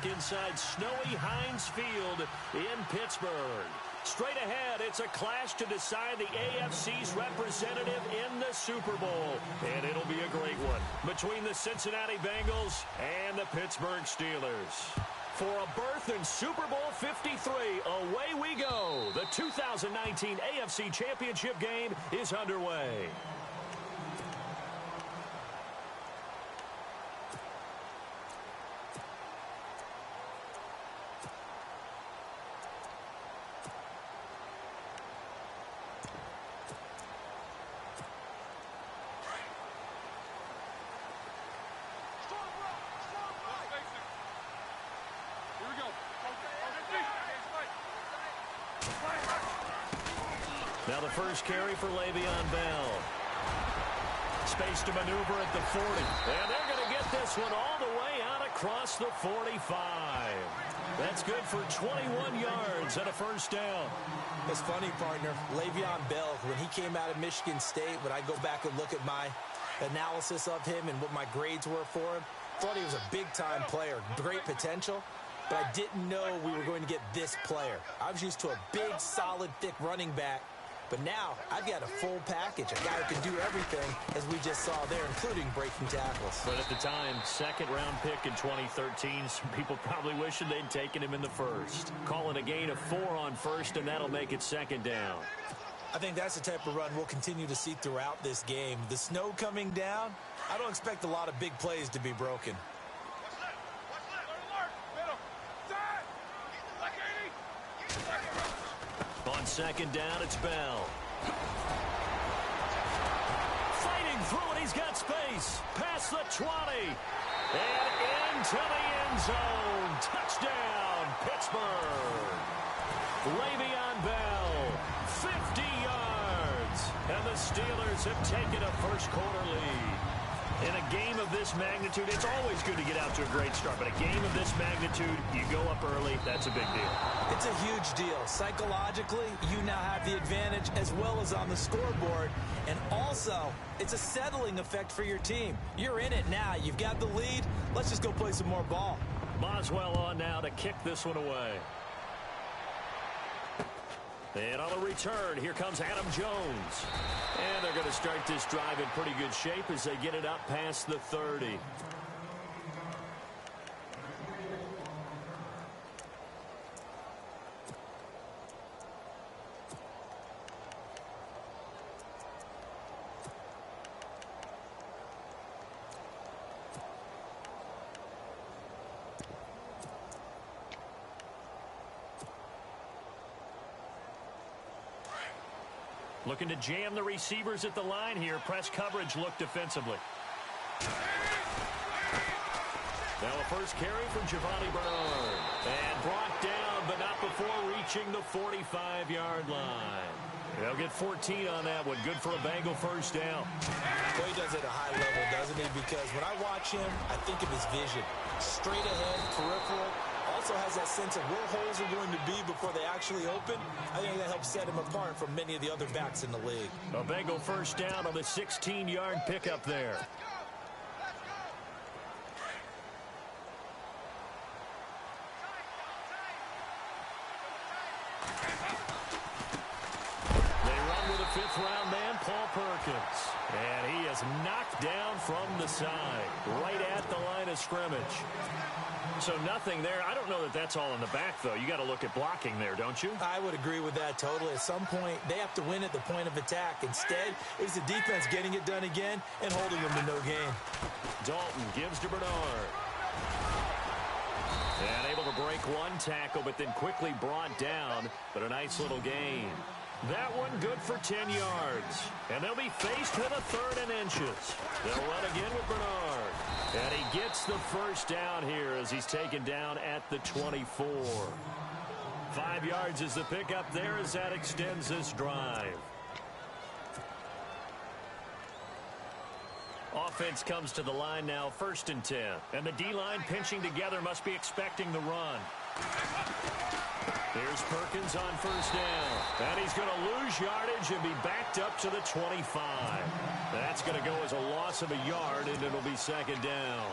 back inside snowy Heinz Field in Pittsburgh. Straight ahead, it's a clash to decide the AFC's representative in the Super Bowl. And it'll be a great one between the Cincinnati Bengals and the Pittsburgh Steelers. For a berth in Super Bowl 53, away we go. The 2019 AFC Championship game is underway. Now the first carry for Le'Veon Bell. Space to maneuver at the 40. And they're going to get this one all the way out across the 45. That's good for 21 yards and a first down. It's funny, partner. Le'Veon Bell, when he came out of Michigan State, when I go back and look at my analysis of him and what my grades were for him, thought he was a big-time player, great potential. But I didn't know we were going to get this player. I was used to a big, solid, thick running back. But now, I've got a full package, a guy who can do everything, as we just saw there, including breaking tackles. But at the time, second-round pick in 2013, some people probably wishing they'd taken him in the first. Calling a gain of 4 on first, and that'll make it second down. I think that's the type of run we'll continue to see throughout this game. The snow coming down, I don't expect a lot of big plays to be broken. On second down, it's Bell. Fighting through it, he's got space. Past the 20. And into the end zone. Touchdown, Pittsburgh. Le'Veon Bell, 50 yards. And the Steelers have taken a first-quarter lead. In a game of this magnitude, it's always good to get out to a great start. But a game of this magnitude, you go up early, that's a big deal. It's a huge deal. Psychologically, you now have the advantage as well as on the scoreboard. And also, it's a settling effect for your team. You're in it now. You've got the lead. Let's just go play some more ball. Boswell on now to kick this one away. And on the return, here comes Adam Jones. And they're going to start this drive in pretty good shape as they get it up past the 30. Looking to jam the receivers at the line here. Press coverage look defensively. Now a first carry from Giovanni Bernard. And brought down, but not before reaching the 45-yard line. They'll get 14 on that one. Good for a Bengal first down. Boy, he does it at a high level, doesn't he? Because when I watch him, I think of his vision. Straight ahead, peripheral. Also has that sense of where holes are going to be before they actually open. I think that helps set him apart from many of the other backs in the league. A Bengal first down on the 16-yard pickup there. They run with a fifth-round man, Paul Perkins. And he is knocked down from the side, right at the line of scrimmage. So nothing there. I don't know that that's all in the back, though. You got to look at blocking there, don't you? I would agree with that totally. At some point, they have to win at the point of attack. Instead, it was the defense getting it done again and holding them to no gain. Dalton gives to Bernard. And able to break one tackle, but then quickly brought down. But a nice little gain. That one good for 10 yards. And they'll be faced with a 3rd and inches. They'll run again with Bernard. And he gets the first down here as he's taken down at the 24. 5 yards is the pickup there as that extends this drive. Offense comes to the line now, 1st and 10. And the D-line pinching together must be expecting the run. Here's Perkins on first down. And he's going to lose yardage and be backed up to the 25. That's going to go as a loss of a yard, and it'll be 2nd down.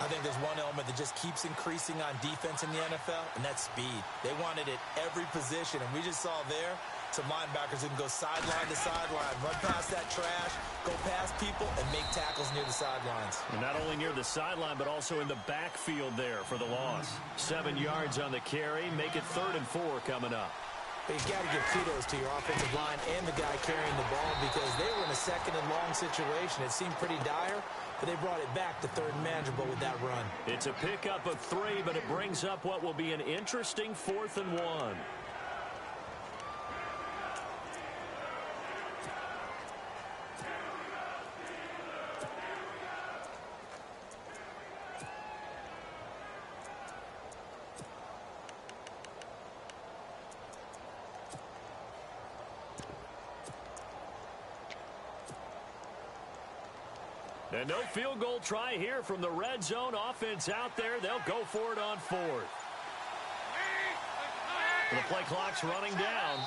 I think there's one element that just keeps increasing on defense in the NFL, and that's speed. They want it at every position, and we just saw there some linebackers who can go sideline to sideline, run past that trash, go past people, and make tackles near the sidelines. And not only near the sideline, but also in the backfield there for the loss. 7 yards on the carry. Make it 3rd and 4 coming up. But you got to give kudos to your offensive line and the guy carrying the ball because they were in a 2nd and long situation. It seemed pretty dire, but they brought it back to 3rd and manageable with that run. It's a pickup of 3, but it brings up what will be an interesting 4th and 1. And no field goal try here from the red zone. Offense out there. They'll go for it on 4th. The play clock's running down.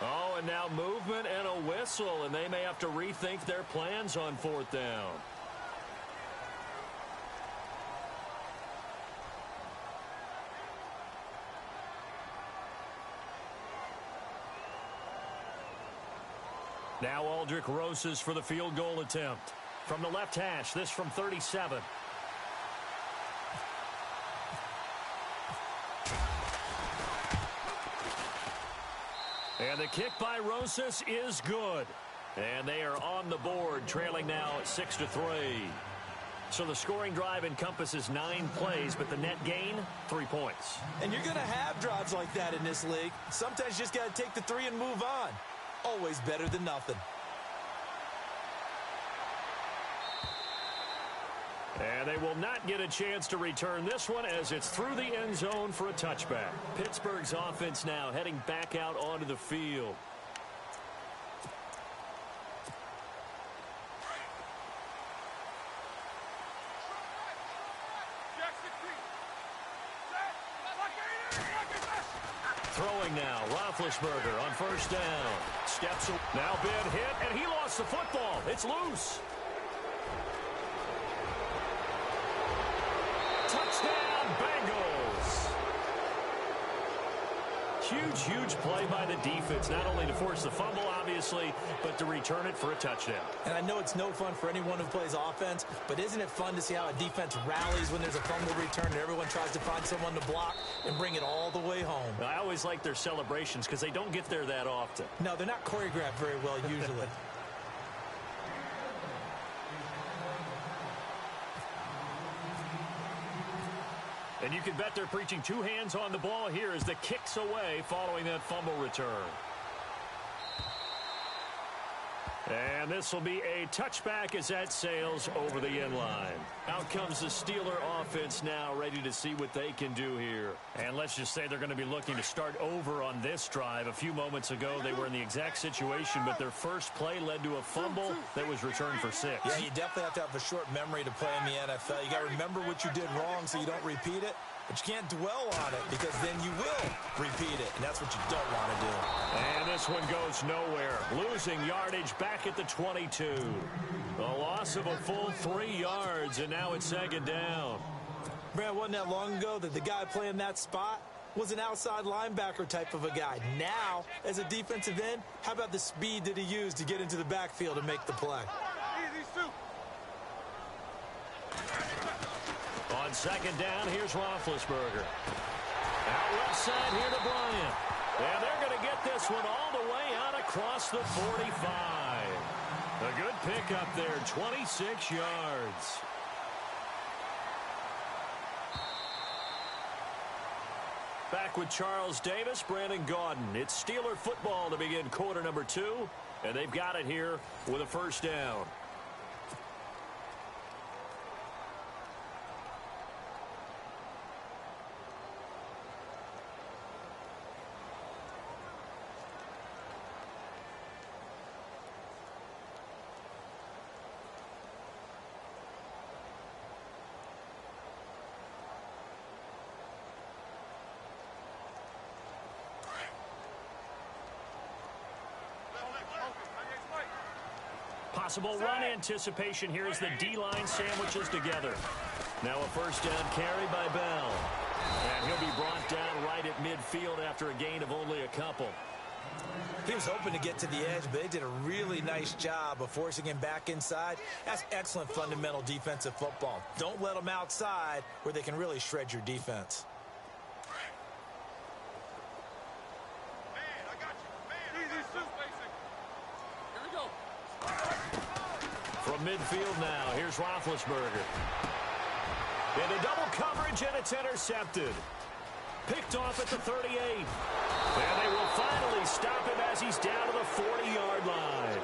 Oh, and now movement and a whistle, and they may have to rethink their plans on 4th down. Now Aldrick Rosas for the field goal attempt. From the left hash, this from 37. And the kick by Rosas is good. And they are on the board, trailing now at 6-3. So the scoring drive encompasses 9 plays, but the net gain, 3 points. And you're going to have drives like that in this league. Sometimes you just got to take the 3 and move on. Always better than nothing. And they will not get a chance to return this one as it's through the end zone for a touchback. Pittsburgh's offense now heading back out onto the field. Throwing now, Roethlisberger on 1st down. Steps now, been hit, and he lost the football. It's loose. Touchdown, Bengals. Huge play by the defense, not only to force the fumble, obviously, but to return it for a touchdown. And I know it's no fun for anyone who plays offense, but isn't it fun to see how a defense rallies when there's a fumble return and everyone tries to find someone to block and bring it all the way home? I always like their celebrations because they don't get there that often. No, they're not choreographed very well usually. And you can bet they're preaching 2 hands on the ball here as the kick's away following that fumble return. And this will be a touchback as that sails over the end line. Out comes the Steeler offense now, ready to see what they can do here. And let's just say they're going to be looking to start over on this drive. A few moments ago, they were in the exact situation, but their first play led to a fumble that was returned for 6. Yeah, you definitely have to have a short memory to play in the NFL. You got to remember what you did wrong so you don't repeat it. But you can't dwell on it because then you will repeat it, and that's what you don't want to do. And this one goes nowhere. Losing yardage back at the 22. A loss of a full 3 yards, and now it's 2nd down. Brad, wasn't that long ago that the guy playing that spot was an outside linebacker type of a guy. Now, as a defensive end, how about the speed that he used to get into the backfield and make the play? On 2nd down, here's Roethlisberger. Out left side here to Bryant. And they're going to get this one all the way out across the 45. A good pickup there, 26 yards. Back with Charles Davis, Brandon Gaudin. It's Steeler football to begin quarter number 2. And they've got it here with a 1st down. Possible run anticipation here as the D-line sandwiches together. Now a first down carry by Bell. And he'll be brought down right at midfield after a gain of only a couple. He was hoping to get to the edge, but they did a really nice job of forcing him back inside. That's excellent fundamental defensive football. Don't let them outside where they can really shred your defense. From midfield now, here's Roethlisberger. Into double coverage, and it's intercepted. Picked off at the 38. And they will finally stop him as he's down to the 40-yard line.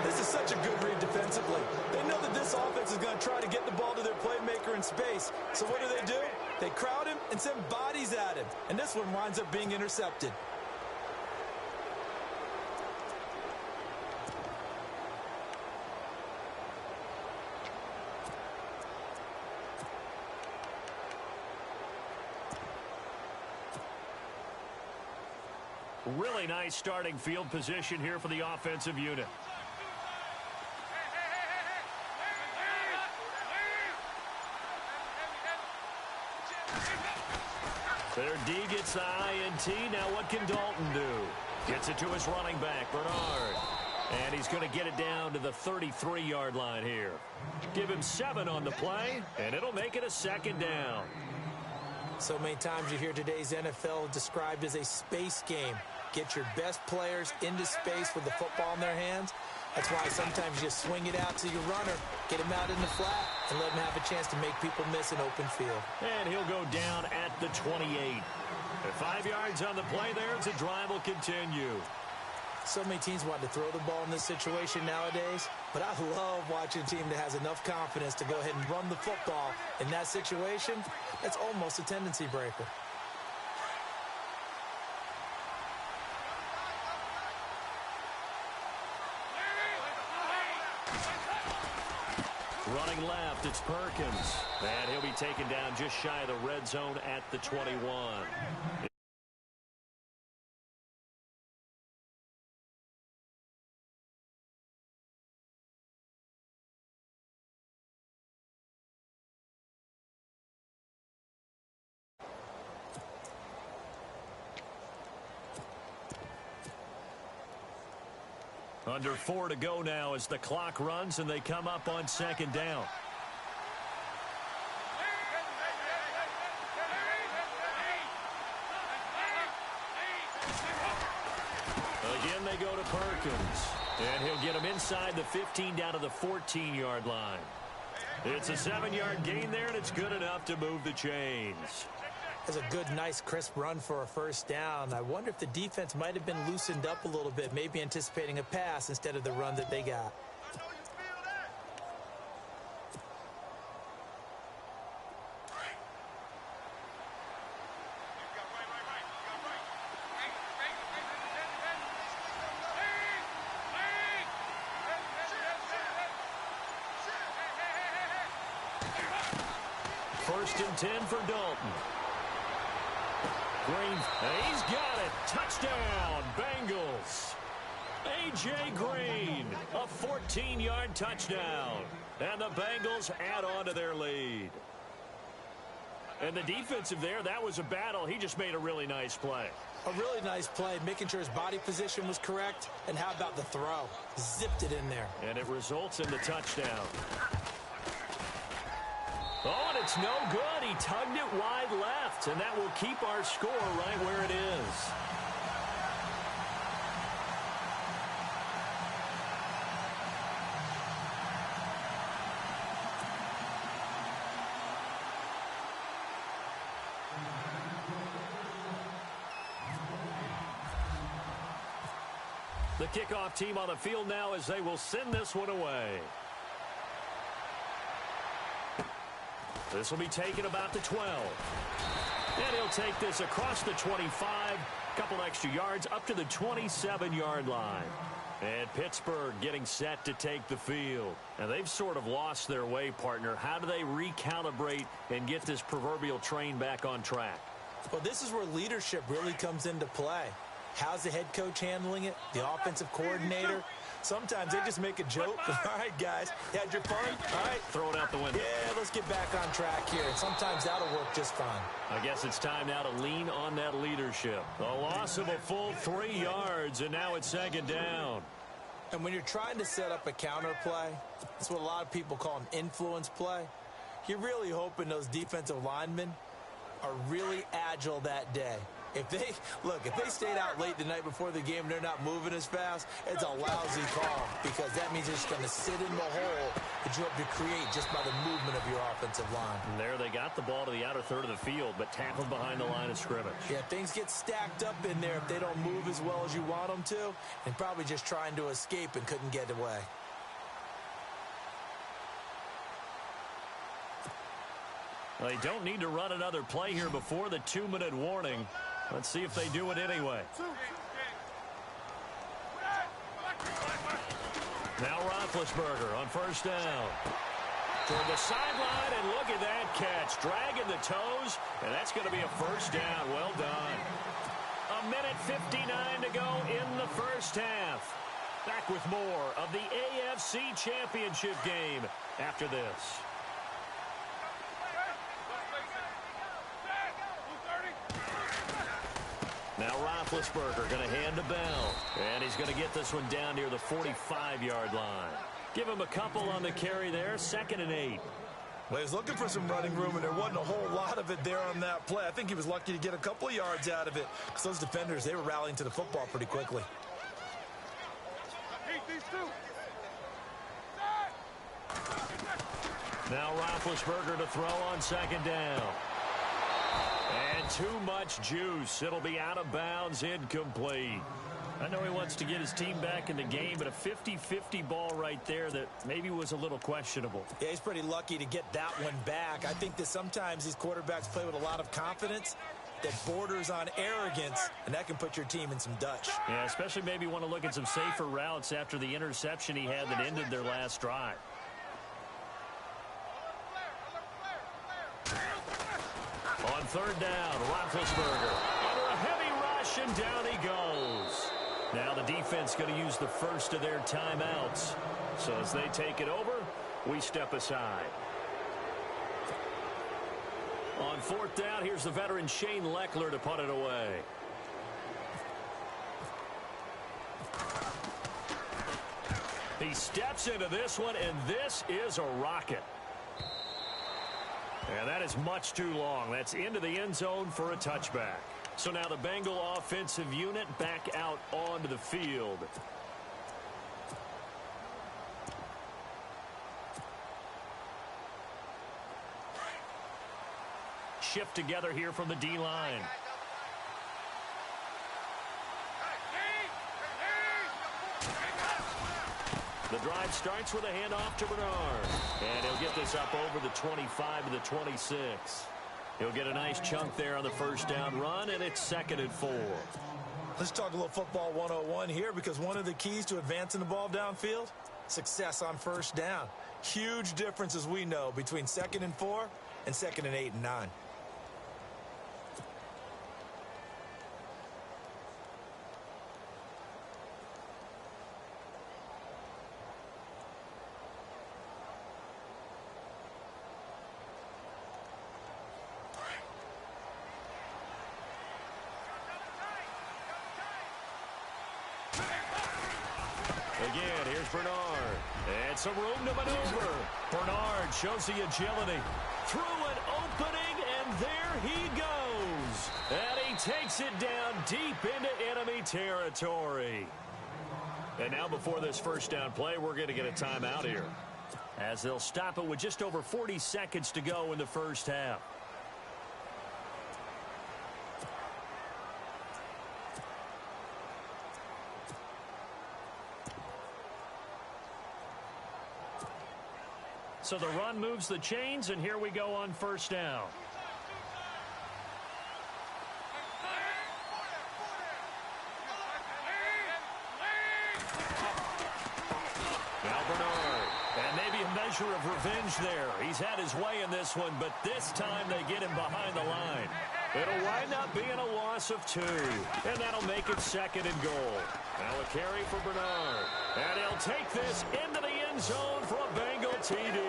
This is such a good read defensively. They know that this offense is going to try to get the ball to their playmaker in space. So what do? They crowd him and send bodies at him. And this one winds up being intercepted. Really nice starting field position here for the offensive unit. Their D gets the INT. Now what can Dalton do? Gets it to his running back, Bernard. And he's going to get it down to the 33-yard line here. Give him 7 on the play, and it'll make it a second down. So many times you hear today's NFL described as a space game. Get your best players into space with the football in their hands. That's why sometimes you just swing it out to your runner, get him out in the flat, and let him have a chance to make people miss an open field. And he'll go down at the 28. At 5 yards on the play there, as the drive will continue. So many teams want to throw the ball in this situation nowadays, but I love watching a team that has enough confidence to go ahead and run the football in that situation. That's almost a tendency breaker. Running left, it's Perkins. And he'll be taken down just shy of the red zone at the 21. Under 4 to go now as the clock runs and they come up on second down. Again, they go to Perkins. And he'll get him inside the 15 down to the 14-yard line. It's a 7-yard gain there, and it's good enough to move the chains. That's a good, nice, crisp run for a first down. I wonder if the defense might have been loosened up a little bit, maybe anticipating a pass instead of the run that they got. First and 10 for Dalton. Green, he's got it. Touchdown, Bengals. A.J. Green, a 14-yard touchdown. And the Bengals add on to their lead. And the defensive there, that was a battle. He just made a really nice play. A really nice play, making sure his body position was correct. And how about the throw? Zipped it in there. And it results in the touchdown. Oh, and it's no good. He tugged it wide left, and that will keep our score right where it is. The kickoff team on the field now as they will send this one away. This will be taken about the 12. And he'll take this across the 25, couple extra yards up to the 27-yard line. And Pittsburgh getting set to take the field. And they've sort of lost their way, partner. How do they recalibrate and get this proverbial train back on track? Well, this is where leadership really comes into play. How's the head coach handling it? The offensive coordinator? Sometimes they just make a joke. All right, guys, you had your fun? All right. Throw it out the window. Yeah, let's get back on track here. And sometimes that'll work just fine. I guess it's time now to lean on that leadership. A loss of a full 3 yards, and now it's 2nd down. And when you're trying to set up a counter play, that's what a lot of people call an influence play. You're really hoping those defensive linemen are really agile that day. If they stayed out late the night before the game and they're not moving as fast, it's a lousy call because that means they're just going to sit in the hole that you hope to create just by the movement of your offensive line. And there they got the ball to the outer third of the field, but tackled behind the line of scrimmage. Yeah, things get stacked up in there if they don't move as well as you want them to, and probably just trying to escape and couldn't get away. They don't need to run another play here before the 2-minute warning. Let's see if they do it anyway. Now Roethlisberger on 1st down. Toward the sideline, and look at that catch. Dragging the toes, and that's going to be a 1st down. Well done. 1:59 to go in the 1st half. Back with more of the AFC Championship game after this. Now Roethlisberger going to hand to Bell. And he's going to get this one down near the 45-yard line. Give him a couple on the carry there. 2nd and 8. Well, he was looking for some running room, and there wasn't a whole lot of it there on that play. I think he was lucky to get a couple of yards out of it because those defenders, they were rallying to the football pretty quickly. Now Roethlisberger to throw on 2nd down. And too much juice. It'll be out of bounds, incomplete. I know he wants to get his team back in the game, but a 50-50 ball right there that maybe was a little questionable. Yeah, he's pretty lucky to get that one back. I think that sometimes these quarterbacks play with a lot of confidence that borders on arrogance, and that can put your team in some Dutch. Yeah, especially maybe want to look at some safer routes after the interception he had that ended their last drive. On 3rd down, Roethlisberger under a heavy rush, and down he goes. Now the defense going to use the first of their timeouts. So as they take it over, we step aside. On 4th down, here's the veteran Shane Leckler to punt it away. He steps into this one, and this is a rocket. And that is much too long. That's into the end zone for a touchback. So now the Bengal offensive unit back out onto the field. Shift together here from the D-line. The drive starts with a handoff to Bernard. And he'll get this up over the 25 to the 26. He'll get a nice chunk there on the 1st down run, and it's 2nd and 4. Let's talk a little football 101 here, because one of the keys to advancing the ball downfield, Success on 1st down. huge difference, as we know, between 2nd and 4 and 2nd and 8 and 9. Again, here's Bernard. And some room to maneuver. Bernard shows the agility. Through an opening, and there he goes. And he takes it down deep into enemy territory. And now before this 1st down play, we're going to get a timeout here, as they'll stop it with just over 40 seconds to go in the 1st half. So the run moves the chains, and here we go on 1st down. Now Bernard, and maybe a measure of revenge there. He's had his way in this one, but this time they get him behind the line. It'll wind up being a loss of 2, and that'll make it 2nd and goal. Now a carry for Bernard, and he'll take this into the end zone for a Bengal TD.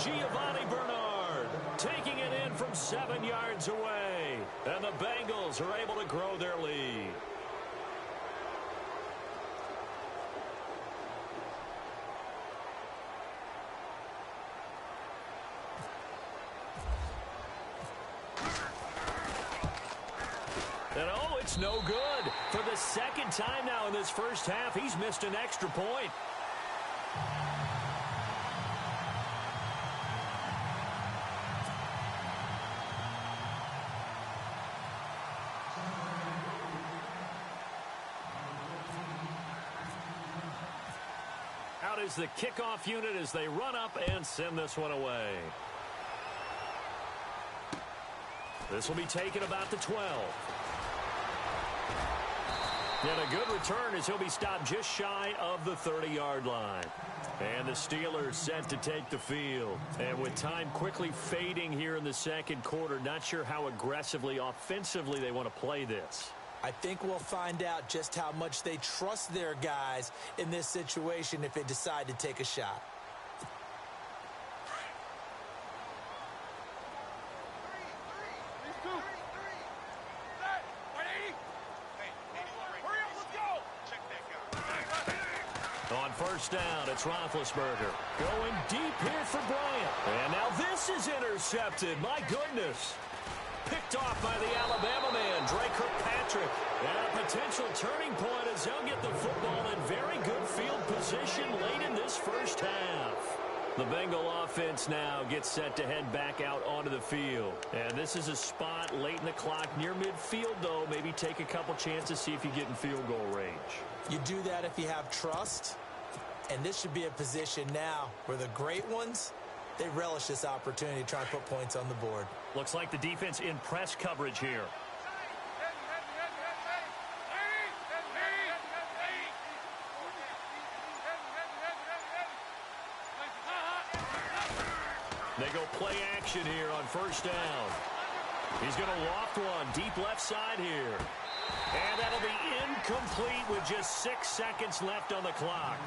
Giovanni Bernard taking it in from 7 yards away, and the Bengals are able to grow their lead. And oh, it's no good. For the 2nd time now in this first half, he's missed an extra point. Out is the kickoff unit as they run up and send this one away. This will be taken about the 12. And a good return as he'll be stopped just shy of the 30-yard line. And the Steelers set to take the field. And with time quickly fading here in the 2nd quarter, not sure how aggressively, offensively they want to play this. I think we'll find out just how much they trust their guys in this situation if they decide to take a shot. On first down, it's Roethlisberger. Going deep here for Bryant. And now this is intercepted. My goodness. Picked off by the Alabama man, Drake Kirkpatrick. And a potential turning point as they'll get the football in very good field position late in this first half. The Bengal offense now gets set to head back out onto the field. And this is a spot late in the clock near midfield, though. Maybe take a couple chances, see if you get in field goal range. You do that if you have trust. And this should be a position now where the great ones, they relish this opportunity to try and put points on the board. Looks like the defense in press coverage here. They go play action here on first down. He's going to loft one deep left side here. And that'll be incomplete with just 6 seconds left on the clock.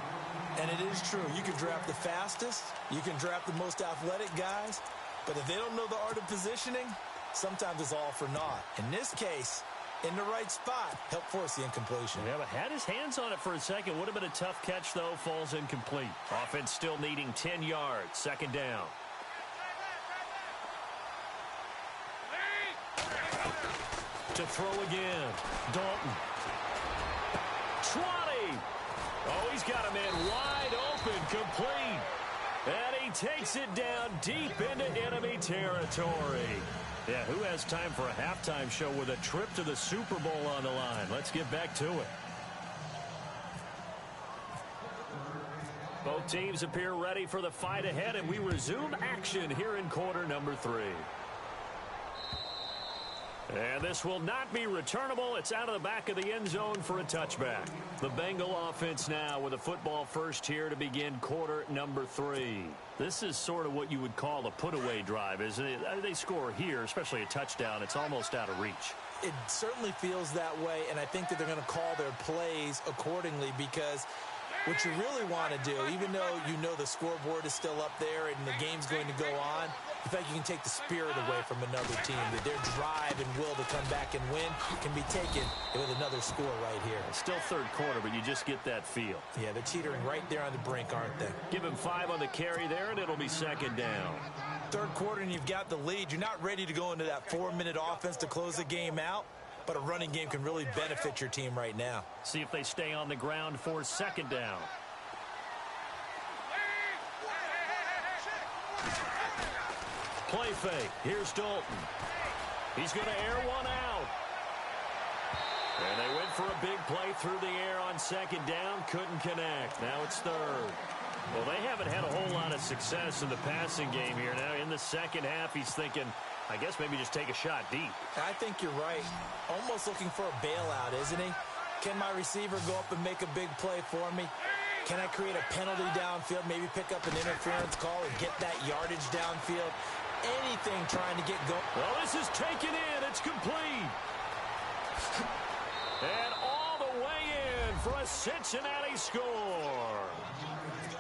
And it is true. You can draft the fastest. You can draft the most athletic guys. But if they don't know the art of positioning, sometimes it's all for naught. In this case, in the right spot, help force the incompletion. Yeah, but had his hands on it for a second. Would have been a tough catch, though. Falls incomplete. Offense still needing 10 yards. 2nd down. To throw again. Dalton. 20. Oh, he's got a man wide open, complete. And he takes it down deep into enemy territory. Yeah, who has time for a halftime show with a trip to the Super Bowl on the line? Let's get back to it. Both teams appear ready for the fight ahead, and we resume action here in quarter number 3. And this will not be returnable. It's out of the back of the end zone for a touchback. The Bengal offense now with a football first here to begin quarter number 3. This is sort of what you would call a put-away drive, isn't it? They score here, especially a touchdown. It's almost out of reach. It certainly feels that way, and I think that they're going to call their plays accordingly because what you really want to do, even though you know the scoreboard is still up there and the game's going to go on, I think you can take the spirit away from another team. That their drive and will to come back and win can be taken with another score right here. It's still 3rd quarter, but you just get that feel. Yeah, they're teetering right there on the brink, aren't they? Give him 5 on the carry there, and it'll be 2nd down. 3rd quarter, and you've got the lead. You're not ready to go into that 4-minute offense to close the game out, but a running game can really benefit your team right now. See if they stay on the ground for 2nd down. Play fake. Here's Dalton. He's going to air one out. And they went for a big play through the air on 2nd down. Couldn't connect. Now it's 3rd. Well, they haven't had a whole lot of success in the passing game here. Now in the 2nd half, he's thinking, I guess maybe just take a shot deep. I think you're right. Almost looking for a bailout, isn't he? Can my receiver go up and make a big play for me? Can I create a penalty downfield, maybe pick up an interference call and get that yardage downfield? anything trying to get going. Well, this is taken in. It's complete. And all the way in for a Cincinnati score.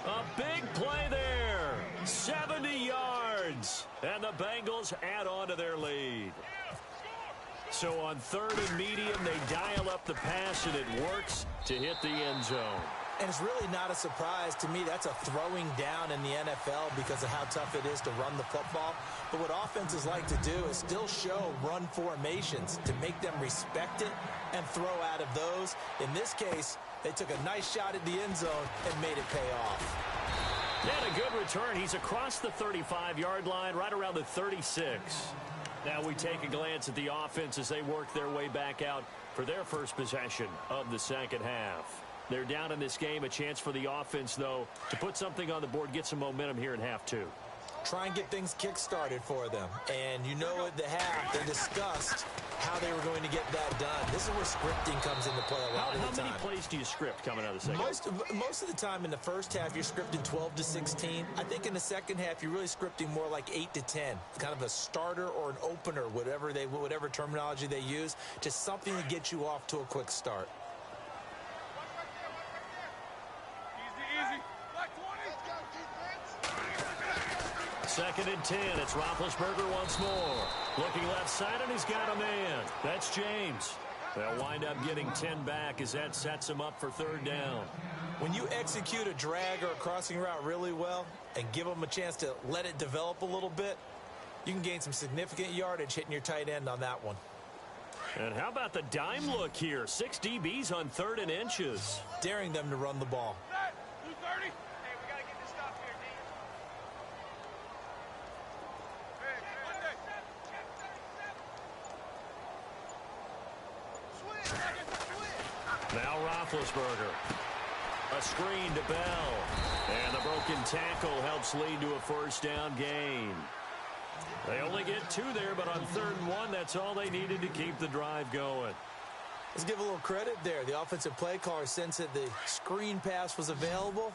A big play there. 70 yards. And the Bengals add on to their lead. So on 3rd and medium, they dial up the pass, and it works to hit the end zone. And it's really not a surprise to me. That's a throwing down in the NFL because of how tough it is to run the football. But what offenses like to do is still show run formations to make them respect it and throw out of those. In this case, they took a nice shot at the end zone and made it pay off. And a good return. He's across the 35-yard line, right around the 36. Now we take a glance at the offense as they work their way back out for their first possession of the second half. They're down in this game. A chance for the offense, though, to put something on the board, get some momentum here in half two. Try and get things kick-started for them. And you know at the half, they discussed how they were going to get that done. This is where scripting comes into play a lot of the time. How many plays do you script coming out of the second? Most of the time in the first half, you're scripting 12 to 16. I think in the second half, you're really scripting more like 8 to 10. Kind of a starter or an opener, whatever terminology they use. Just something to get you off to a quick start. Second and 10. It's Roethlisberger once more. Looking left side, and he's got a man. That's James. They'll wind up getting 10 back as that sets him up for 3rd down. When you execute a drag or a crossing route really well and give them a chance to let it develop a little bit, you can gain some significant yardage hitting your tight end on that one. And how about the dime look here? 6 DBs on 3rd and inches. Daring them to run the ball. Now Roethlisberger. A screen to Bell. And the broken tackle helps lead to a 1st down gain. They only get 2 there, but on 3rd and 1, that's all they needed to keep the drive going. Let's give a little credit there. The offensive play caller sensed that the screen pass was available.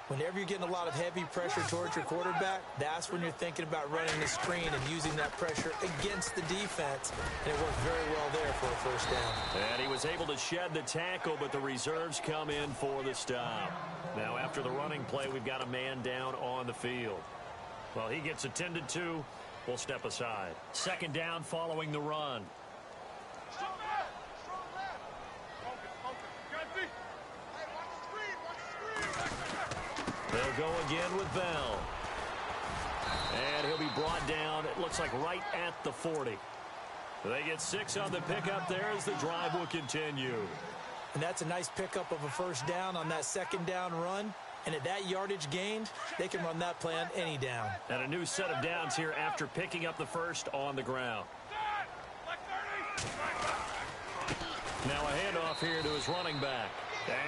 Whenever you're getting a lot of heavy pressure towards your quarterback, that's when you're thinking about running the screen and using that pressure against the defense. And it worked very well there for a 1st down. And he was able to shed the tackle, but the reserves come in for the stop. Now after the running play, we've got a man down on the field. Well, he gets attended to. We'll step aside. 2nd down following the run. They'll go again with Bell. And he'll be brought down, it looks like right at the 40. They get 6 on the pickup there as the drive will continue. And that's a nice pickup of a 1st down on that 2nd down run. And at that yardage gained, they can run that play on any down. And a new set of downs here after picking up the 1st on the ground. Now a handoff here to his running back.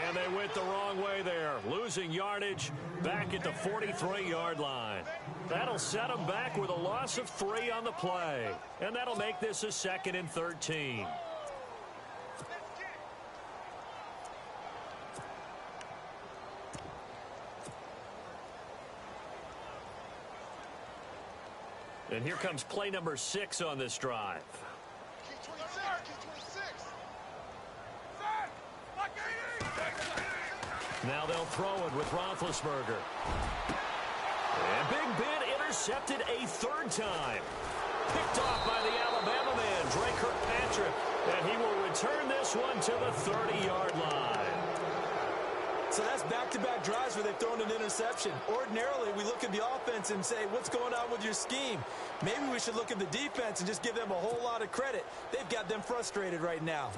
And they went the wrong way there, losing yardage back at the 43-yard line. That'll set them back with a loss of 3 on the play. And that'll make this a 2nd and 13. And here comes play number 6 on this drive. Now they'll throw it with Roethlisberger. And Big Ben intercepted a 3rd time. Picked off by the Alabama man, Drake Kirkpatrick. And he will return this one to the 30-yard line. So that's back-to-back drives where they've thrown an interception. Ordinarily, we look at the offense and say, what's going on with your scheme? Maybe we should look at the defense and just give them a whole lot of credit. They've got them frustrated right now.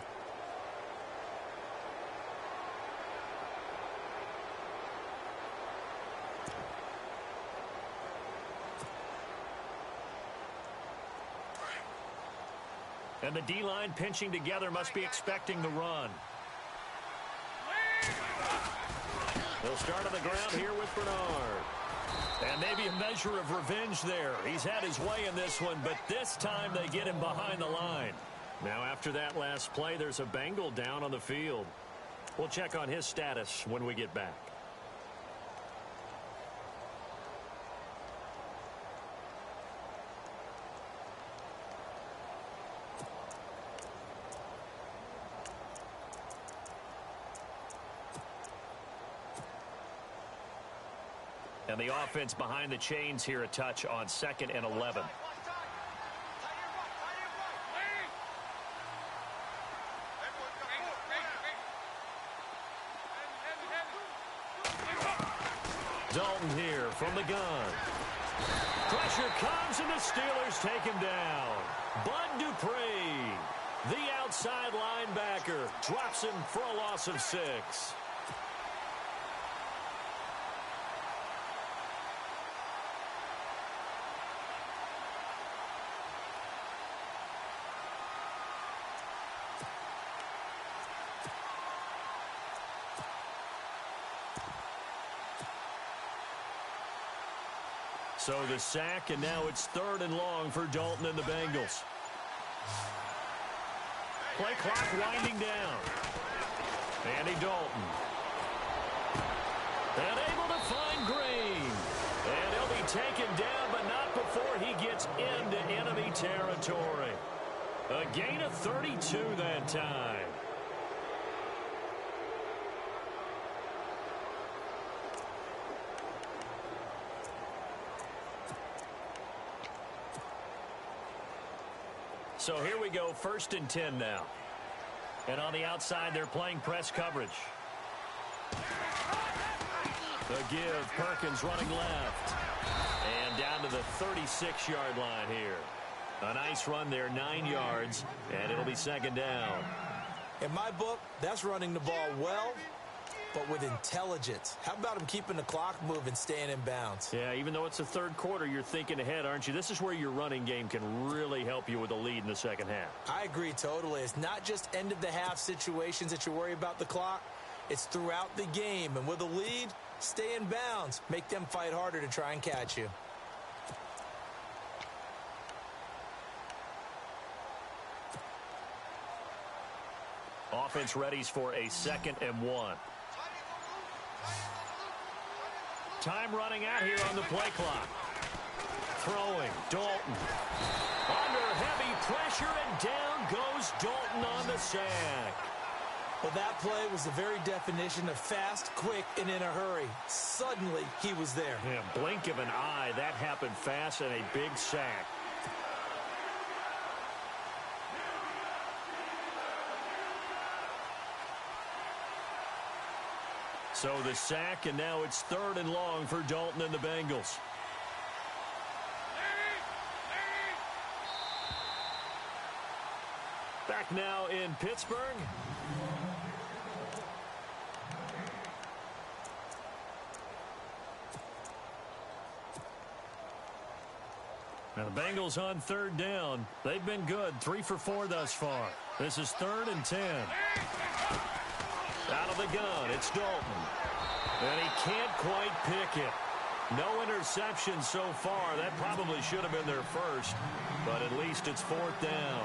And the D-line pinching together must be expecting the run. They'll start on the ground here with Bernard. And maybe a measure of revenge there. He's had his way in this one, but this time they get him behind the line. Now after that last play, there's a Bengal down on the field. We'll check on his status when we get back. And the offense behind the chains here a touch on 2nd and 11. Dalton here from the gun. Pressure comes, and the Steelers take him down. Bud Dupree, the outside linebacker, drops him for a loss of 6. So the sack, and now it's 3rd and long for Dalton and the Bengals. Play clock winding down. Andy Dalton. And able to find Green. And he'll be taken down, but not before he gets into enemy territory. A gain of 32 that time. So here we go, 1st and 10 now. And on the outside, they're playing press coverage. The give, Perkins running left. And down to the 36-yard line here. A nice run there, 9 yards, and it'll be 2nd down. In my book, that's running the ball well, but with intelligence. How about him keeping the clock moving, staying in bounds? Yeah, even though it's the 3rd quarter, you're thinking ahead, aren't you? This is where your running game can really help you with a lead in the 2nd half. I agree totally. It's not just end-of-the-half situations that you worry about the clock. It's throughout the game. And with a lead, stay in bounds. Make them fight harder to try and catch you. Offense readies for a 2nd and 1. Time running out here on the play clock. Throwing, Dalton. Under heavy pressure, and down goes Dalton on the sack. Well, that play was the very definition of fast, quick, and in a hurry. Suddenly, he was there. Yeah, blink of an eye. That happened fast, and a big sack. So the sack, and now it's 3rd and long for Dalton and the Bengals. Back now in Pittsburgh. Now the Bengals on 3rd down. They've been good, 3 for 4 thus far. This is 3rd and 10. Out of the gun, it's Dalton. And he can't quite pick it. No interception so far. That probably should have been their first, but at least it's 4th down.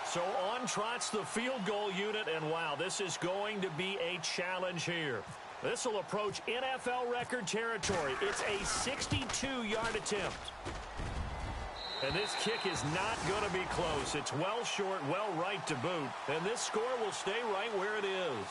So on trots the field goal unit, and wow, this is going to be a challenge here. This will approach NFL record territory. It's a 62-yard attempt. And this kick is not going to be close. It's well short, well right to boot. And this score will stay right where it is.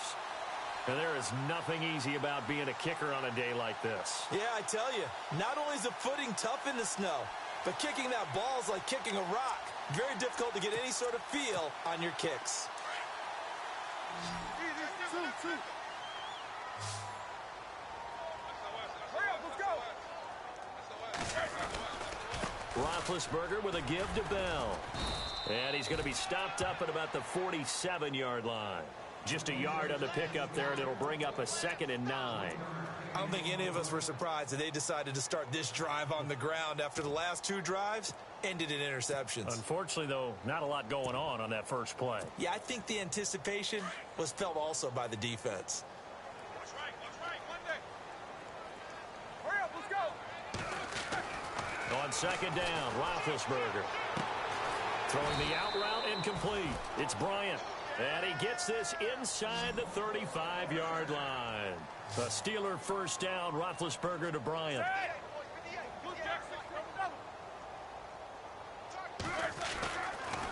And there is nothing easy about being a kicker on a day like this. Yeah, I tell you, not only is the footing tough in the snow, but kicking that ball is like kicking a rock. Very difficult to get any sort of feel on your kicks. Roethlisberger with a give to Bell. And he's going to be stopped up at about the 47-yard line. Just a yard on the pickup there, and it'll bring up a 2nd and 9. I don't think any of us were surprised that they decided to start this drive on the ground after the last 2 drives ended in interceptions. Unfortunately, though, not a lot going on that first play. Yeah, I think the anticipation was felt also by the defense. On 2nd down, Roethlisberger. Throwing the out route incomplete. It's Bryant. And he gets this inside the 35-yard line. A Steeler first down, Roethlisberger to Bryant.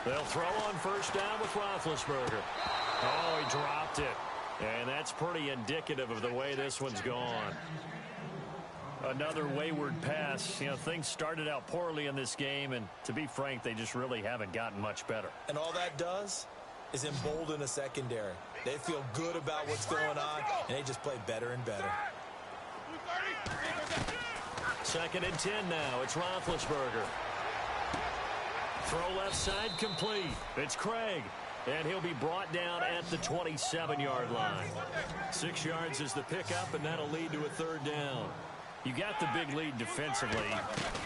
They'll throw on first down with Roethlisberger. Oh, he dropped it. And that's pretty indicative of the way this one's gone. Another wayward pass. You know, things started out poorly in this game, and to be frank, they just really haven't gotten much better. And all that does is embolden a secondary. They feel good about what's going on, and they just play better and better. 2nd and 10 now. It's Roethlisberger. Throw left side complete. It's Craig. And he'll be brought down at the 27-yard line. 6 yards is the pickup, and that'll lead to a 3rd down. You got the big lead defensively.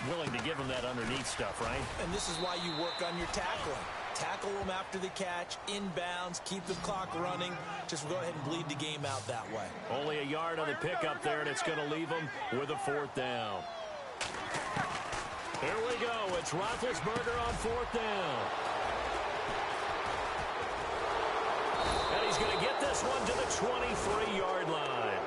Willing to give them that underneath stuff, right? And this is why you work on your tackling. Tackle them after the catch, inbounds, keep the clock running. Just go ahead and bleed the game out that way. Only a yard on the pickup there, and it's going to leave them with a 4th down. Here we go. It's Roethlisberger on 4th down. And he's going to get this one to the 23-yard line.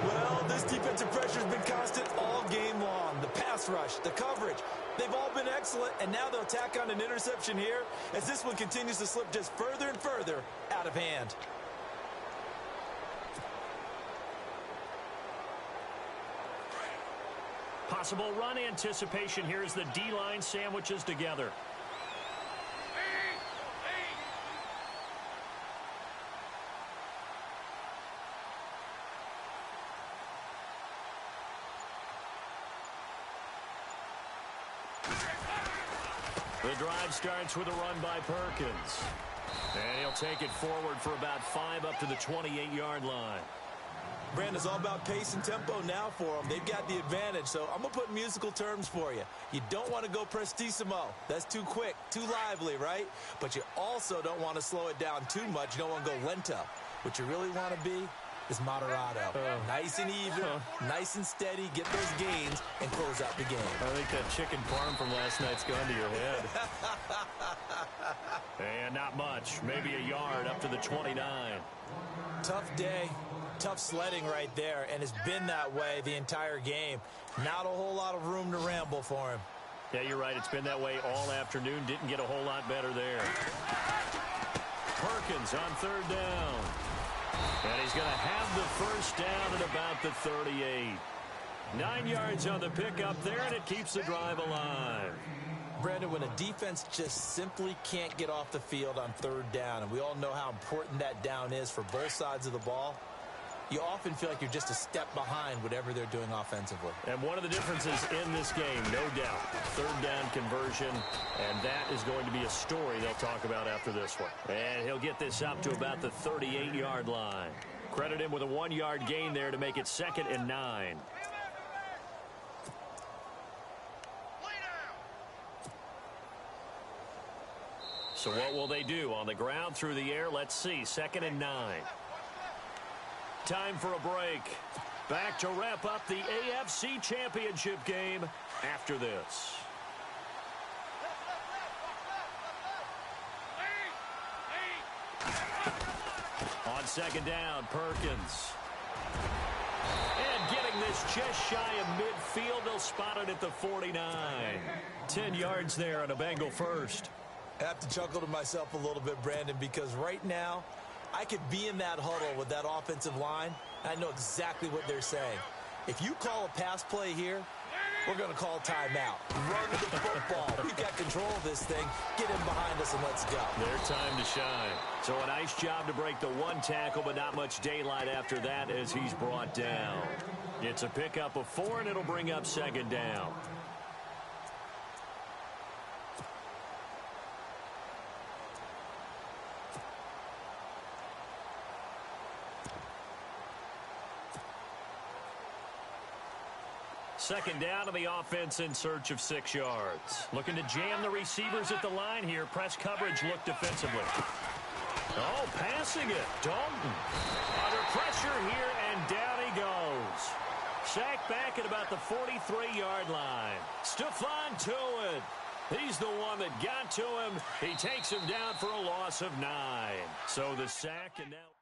Well, this defensive pressure has been constant all game long. The pass rush, the coverage, they've all been excellent, and now they'll tack on an interception here as this one continues to slip just further and further out of hand. Possible run anticipation here as the D-line sandwiches together. The drive starts with a run by Perkins. And he'll take it forward for about 5 up to the 28-yard line. Brandon, it's all about pace and tempo now for them. They've got the advantage, so I'm going to put musical terms for you. You don't want to go prestissimo. That's too quick, too lively, right? But you also don't want to slow it down too much. You don't want to go lento. What you really want to be is moderato. Nice and even, nice and steady, get those gains, and close out the game. I think that chicken parm from last night's gone to your head. And not much. Maybe a yard up to the 29. Tough day. Tough sledding right there, and it's been that way the entire game. Not a whole lot of room to ramble for him. Yeah, you're right. It's been that way all afternoon. Didn't get a whole lot better there. Perkins on 3rd down. And he's going to have the 1st down at about the 38. 9 yards on the pickup there, and it keeps the drive alive. Brandon, when a defense just simply can't get off the field on 3rd down, and we all know how important that down is for both sides of the ball, you often feel like you're just a step behind whatever they're doing offensively. And one of the differences in this game, no doubt, 3rd down conversion, and that is going to be a story they'll talk about after this one. And he'll get this up to about the 38-yard line. Credit him with a 1-yard gain there to make it 2nd and 9. So what will they do? On the ground, through the air, let's see. 2nd and 9. Time for a break. Back to wrap up the AFC Championship game after this. On 2nd down, Perkins. And getting this just shy of midfield, they'll spot it at the 49. 10 yards there on a Bengal 1st. I have to chuckle to myself a little bit, Brandon, because right now, I could be in that huddle with that offensive line, and I know exactly what they're saying. If you call a pass play here, we're going to call timeout. Run the football. We've got control of this thing. Get in behind us and let's go. Their time to shine. So a nice job to break the 1 tackle, but not much daylight after that as he's brought down. It's a pickup of 4, and it'll bring up 2nd down. Second down, and the offense in search of 6 yards. Looking to jam the receivers at the line here. Press coverage look defensively. Oh, passing it. Dalton under pressure here, and down he goes. Sacked back at about the 43-yard line. Stephon Tuitt. He's the one that got to him. He takes him down for a loss of 9. So the sack, and now...